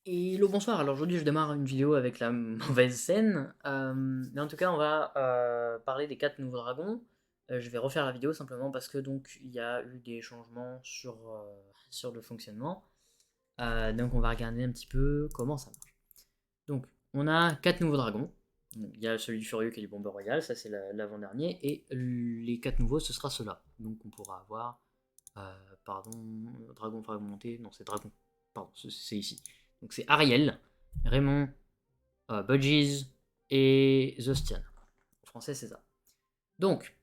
Hello, bonsoir. Alors aujourd'hui, je démarre une vidéo avec la mauvaise scène. Mais en tout cas, on va parler des 4 nouveaux dragons. Je vais refaire la vidéo simplement parce que donc il y a eu des changements sur le fonctionnement. Donc on va regarder un petit peu comment ça marche. Donc on a 4 nouveaux dragons. Donc, il y a celui du Furieux qui est du Bomber Royal, ça c'est l'avant-dernier. Et les 4 nouveaux, ce sera ceux-là. Donc on pourra avoir, pardon, dragon fragmenté. Non, c'est dragon. Pardon, c'est ici. Donc c'est Ariel, Raymond, Budgies et Zostian. En français, c'est ça. Donc,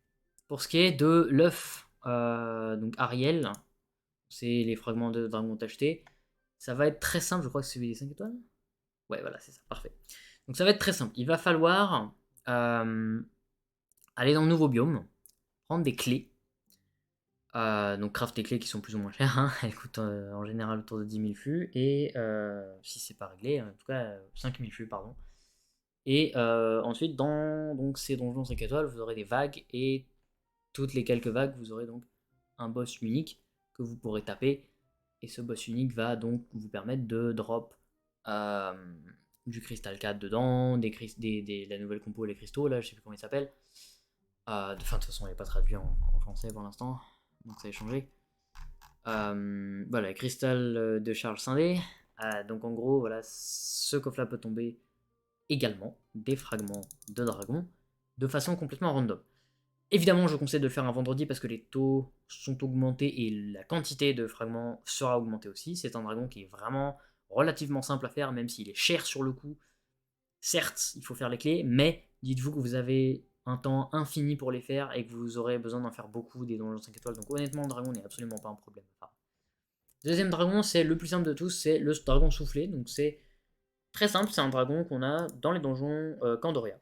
pour ce qui est de l'œuf, donc Ariel, c'est les fragments de dragon achetés. Ça va être très simple, je crois que c'est celui des 5 étoiles. Ouais, voilà, c'est ça, parfait. Donc ça va être très simple. Il va falloir aller dans le nouveau biome, prendre des clés. Donc craft des clés qui sont plus ou moins chères, hein. Elles coûtent en général autour de 10 000 fûts, et si c'est pas réglé, en tout cas 5 000 fûts, pardon. Et ensuite, dans donc, ces donjons 5 étoiles, vous aurez des vagues, et toutes les quelques vagues, vous aurez donc un boss unique que vous pourrez taper. Et ce boss unique va donc vous permettre de drop euh, du cristal 4 dedans, la nouvelle compo, les cristaux, là, je sais plus comment il s'appelle. De toute façon, il n'est pas traduit en français pour l'instant, donc ça a changé. Voilà, cristal de charge scindé. Donc en gros, voilà, ce coffre-là peut tomber également des fragments de dragon de façon complètement random. Évidemment, je conseille de le faire un vendredi parce que les taux sont augmentés et la quantité de fragments sera augmentée aussi. C'est un dragon qui est vraiment relativement simple à faire, même s'il est cher sur le coup. Certes, il faut faire les clés, mais dites-vous que vous avez un temps infini pour les faire et que vous aurez besoin d'en faire beaucoup des donjons 5 étoiles. Donc honnêtement, le dragon n'est absolument pas un problème. Enfin, deuxième dragon, c'est le plus simple de tous, c'est le dragon soufflé. Donc c'est très simple, c'est un dragon qu'on a dans les donjons Candoria.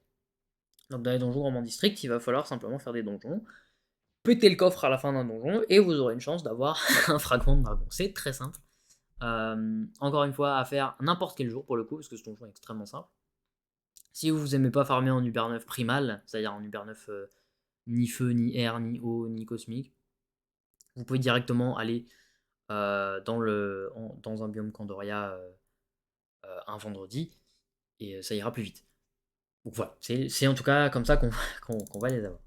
Donc dans les donjons Roman District, il va falloir simplement faire des donjons, péter le coffre à la fin d'un donjon, et vous aurez une chance d'avoir un fragment de dragon. C'est très simple. Encore une fois, à faire n'importe quel jour pour le coup, parce que ce donjon est extrêmement simple. Si vous aimez pas farmer en Uber 9 primal, c'est-à-dire en Uber 9 ni feu, ni air, ni eau, ni cosmique, vous pouvez directement aller dans un biome Candoria un vendredi, et ça ira plus vite. Donc voilà, c'est en tout cas comme ça qu'on va les avoir.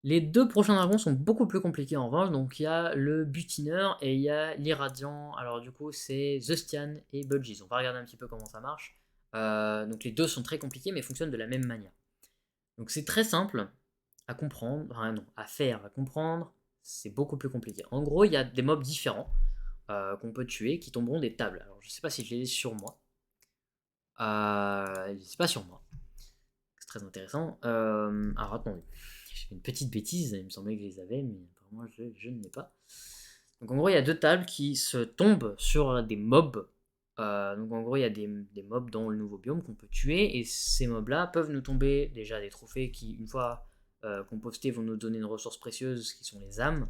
Les deux prochains dragons sont beaucoup plus compliqués en revanche, donc il y a le butineur et il y a l'irradiant. Alors du coup c'est Zostian et Budgies. On va regarder un petit peu comment ça marche. Donc les deux sont très compliqués mais fonctionnent de la même manière. Donc c'est très simple à comprendre, enfin non, à faire, à comprendre, c'est beaucoup plus compliqué. En gros, il y a des mobs différents qu'on peut tuer qui tomberont des tables. Alors je sais pas si je les ai sur moi. C'est pas sur moi. C'est très intéressant. Alors attendez, j'ai fait une petite bêtise, il me semblait que je les avais, mais apparemment je ne l'ai pas. Donc en gros, il y a deux tables qui se tombent sur des mobs. Donc en gros, il y a des mobs dans le nouveau biome qu'on peut tuer, et ces mobs-là peuvent nous tomber déjà des trophées qui, une fois compostés, vont nous donner une ressource précieuse qui sont les âmes.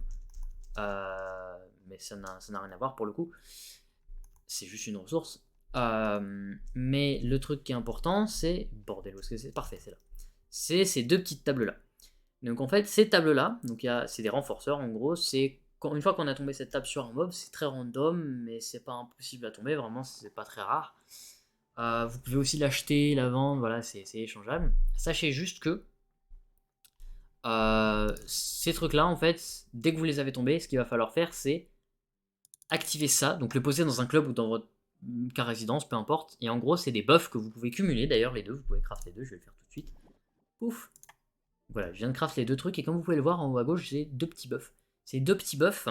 Mais ça n'a rien à voir pour le coup. C'est juste une ressource. Mais le truc qui est important, c'est. Bordel, où est-ce que c'est? Parfait, c'est là. C'est ces deux petites tables-là. Donc en fait, ces tables-là, c'est des renforceurs en gros, c'est une fois qu'on a tombé cette table sur un mob, c'est très random, mais c'est pas impossible à tomber, vraiment, c'est pas très rare. Vous pouvez aussi l'acheter, la vendre, voilà, c'est échangeable. Sachez juste que ces trucs-là, en fait, dès que vous les avez tombés, ce qu'il va falloir faire, c'est activer ça, donc le poser dans un club ou dans votre cas résidence, peu importe. Et en gros, c'est des buffs que vous pouvez cumuler, d'ailleurs, les deux, vous pouvez craft les deux, je vais le faire tout de suite. Pouf. Voilà, je viens de craft les deux trucs, et comme vous pouvez le voir en haut à gauche, j'ai deux petits buffs. Ces deux petits buffs,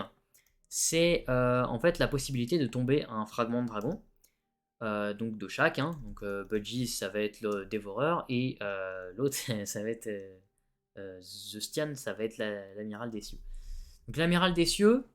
c'est en fait la possibilité de tomber un fragment de dragon, donc de chaque. Hein. Donc Budgie, ça va être le dévoreur, et l'autre, ça va être The Stian, ça va être l'amiral des cieux. Donc l'amiral des cieux,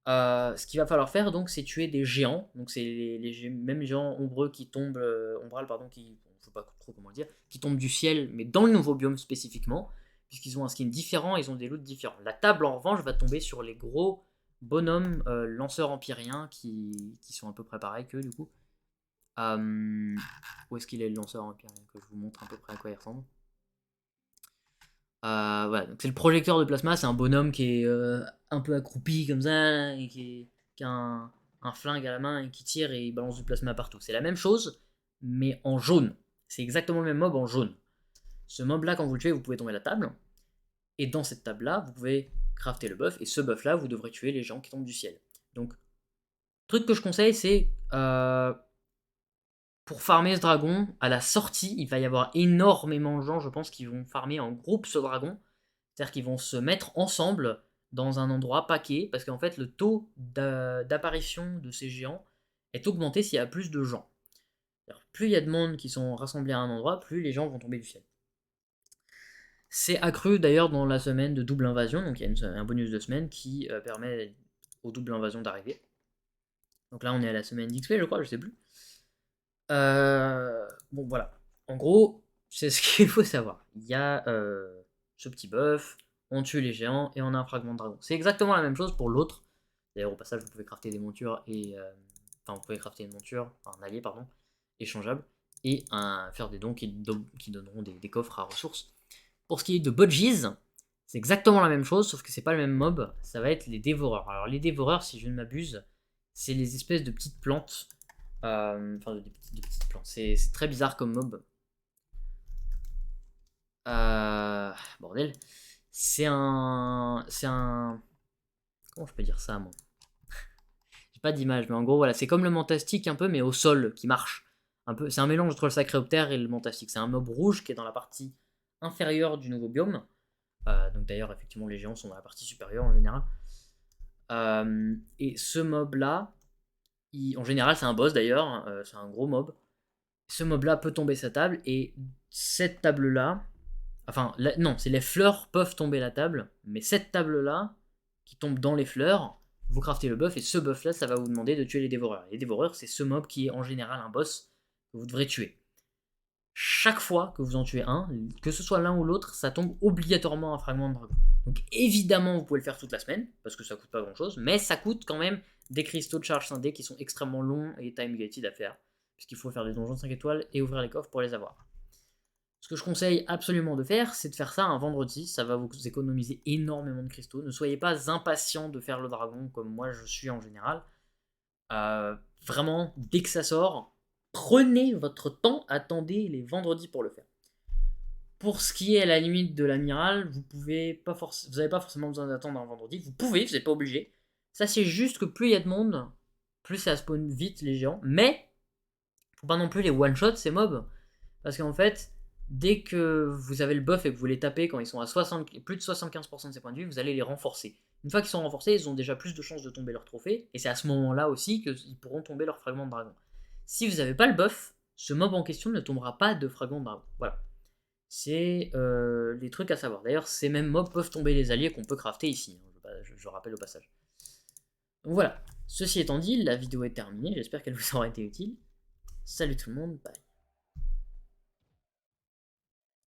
ce qu'il va falloir faire donc, c'est tuer des géants. Donc c'est les mêmes géants ombreux qui tombent, ombral pardon, qui, je sais pas trop comment le dire, qui tombent du ciel, mais dans le nouveau biome spécifiquement, puisqu'ils ont un skin différent, ils ont des loots différents. La table en revanche va tomber sur les gros bonhommes lanceurs empyriens qui sont à peu près pareils que du coup. Où est-ce qu'il est le lanceur empyrien, que je vous montre à peu près à quoi il ressemble. Voilà, donc c'est le projecteur de plasma, c'est un bonhomme qui est un peu accroupi comme ça, et qui a un flingue à la main et qui tire et il balance du plasma partout. C'est la même chose, mais en jaune. C'est exactement le même mob en jaune. Ce mob là, quand vous le tuez, vous pouvez tomber la table. Et dans cette table là, vous pouvez crafter le buff. Et ce buff là, vous devrez tuer les gens qui tombent du ciel. Donc, truc que je conseille, c'est pour farmer ce dragon, à la sortie, il va y avoir énormément de gens, je pense, qui vont farmer en groupe ce dragon. C'est-à-dire qu'ils vont se mettre ensemble dans un endroit paquet, parce qu'en fait, le taux d'apparition de ces géants est augmenté s'il y a plus de gens. Plus il y a de monde qui sont rassemblés à un endroit, plus les gens vont tomber du ciel. C'est accru d'ailleurs dans la semaine de double invasion, donc il y a un bonus de semaine qui permet aux double invasions d'arriver. Donc là, on est à la semaine d'XP, je crois, je sais plus. Bon, voilà. En gros, c'est ce qu'il faut savoir. Il y a ce petit buff, on tue les géants et on a un fragment de dragon. C'est exactement la même chose pour l'autre. D'ailleurs, au passage, vous pouvez crafter des montures et. Enfin, vous pouvez crafter une monture, enfin, un allié, pardon, échangeable, et faire des dons qui donneront des coffres à ressources. Pour ce qui est de Bodgies, c'est exactement la même chose, sauf que c'est pas le même mob, ça va être les dévoreurs. Alors, les dévoreurs, si je ne m'abuse, c'est les espèces de petites plantes. Enfin, de petites plantes. C'est très bizarre comme mob. Bordel. C'est un. Comment je peux dire ça, moi? J'ai pas d'image, mais en gros, voilà. C'est comme le Mantastique un peu, mais au sol, qui marche. C'est un mélange entre le Sacréoptère et le Mantastique. C'est un mob rouge qui est dans la partie inférieure du nouveau biome. Donc d'ailleurs, effectivement, les géants sont dans la partie supérieure en général. Et ce mob-là, en général, c'est un boss d'ailleurs. C'est un gros mob. Ce mob-là peut tomber sa table, et cette table-là, enfin, non, c'est les fleurs peuvent tomber la table, mais cette table-là, qui tombe dans les fleurs, vous craftez le buff, et ce buff-là, ça va vous demander de tuer les dévoreurs. Les dévoreurs, c'est ce mob qui est en général un boss que vous devrez tuer. Chaque fois que vous en tuez un, que ce soit l'un ou l'autre, ça tombe obligatoirement un fragment de dragon. Donc évidemment, vous pouvez le faire toute la semaine, parce que ça coûte pas grand-chose, mais ça coûte quand même des cristaux de charge scindés qui sont extrêmement longs et time-gated à faire, puisqu'il faut faire des donjons de 5 étoiles et ouvrir les coffres pour les avoir. Ce que je conseille absolument de faire, c'est de faire ça un vendredi, ça va vous économiser énormément de cristaux. Ne soyez pas impatient de faire le dragon comme moi je suis en général. Vraiment, dès que ça sort, prenez votre temps, attendez les vendredis pour le faire. Pour ce qui est à la limite de l'amiral, vous n'avez pas forcément besoin d'attendre un vendredi. Vous pouvez, vous n'êtes pas obligé. Ça, c'est juste que plus il y a de monde, plus ça spawn vite les géants. Mais, faut pas non plus les one-shot ces mobs. Parce qu'en fait, dès que vous avez le buff et que vous les tapez quand ils sont à plus de 75% de ses points de vie, vous allez les renforcer. Une fois qu'ils sont renforcés, ils ont déjà plus de chances de tomber leur trophée. Et c'est à ce moment-là aussi qu'ils pourront tomber leur fragment de dragon. Si vous n'avez pas le buff, ce mob en question ne tombera pas de fragment de dragon. Voilà. C'est les trucs à savoir. D'ailleurs, ces mêmes mobs peuvent tomber les alliés qu'on peut crafter ici. Je rappelle au passage. Donc voilà. Ceci étant dit, la vidéo est terminée. J'espère qu'elle vous aura été utile. Salut tout le monde. Bye.